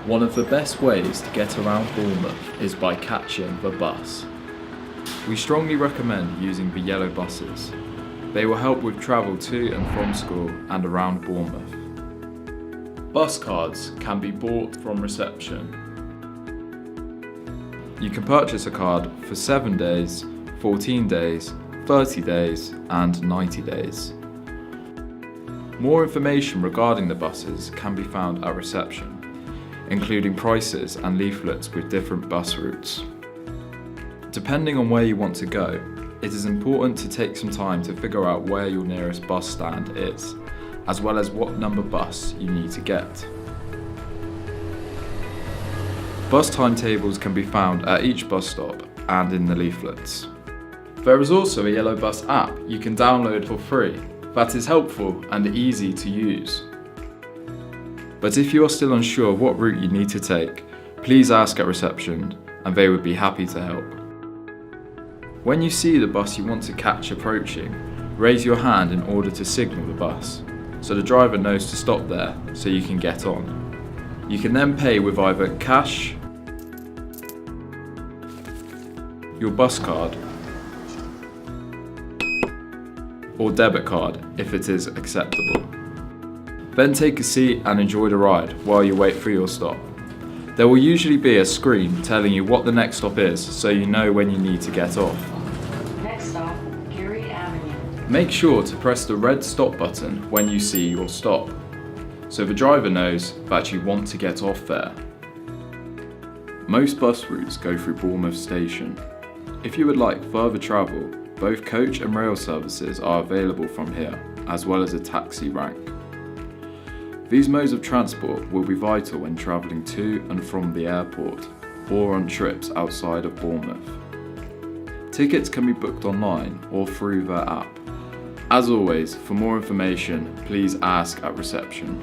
One of the best ways to get around Bournemouth is by catching the bus. We strongly recommend using the yellow buses. They will help with travel to and from school and around Bournemouth. Bus cards can be bought from reception. You can purchase a card for 7 days, 14 days, 30 days and 90 days. More information regarding the buses can be found at reception, including prices and leaflets with different bus routes. Depending on where you want to go, it is important to take some time to figure out where your nearest bus stand is, as well as what number bus you need to get. Bus timetables can be found at each bus stop and in the leaflets. There is also a yellow bus app you can download for free that is helpful and easy to use. But if you are still unsure what route you need to take, please ask at reception and they would be happy to help. When you see the bus you want to catch approaching, raise your hand in order to signal the bus, so the driver knows to stop there so you can get on. You can then pay with either cash, your bus card, or debit card if it is acceptable. Then take a seat and enjoy the ride while you wait for your stop. There will usually be a screen telling you what the next stop is so you know when you need to get off. Next stop, Geary Avenue. Make sure to press the red stop button when you see your stop, so the driver knows that you want to get off there. Most bus routes go through Bournemouth Station. If you would like further travel, both coach and rail services are available from here, as well as a taxi rank. These modes of transport will be vital when travelling to and from the airport, or on trips outside of Bournemouth. Tickets can be booked online or through their app. As always, for more information, please ask at reception.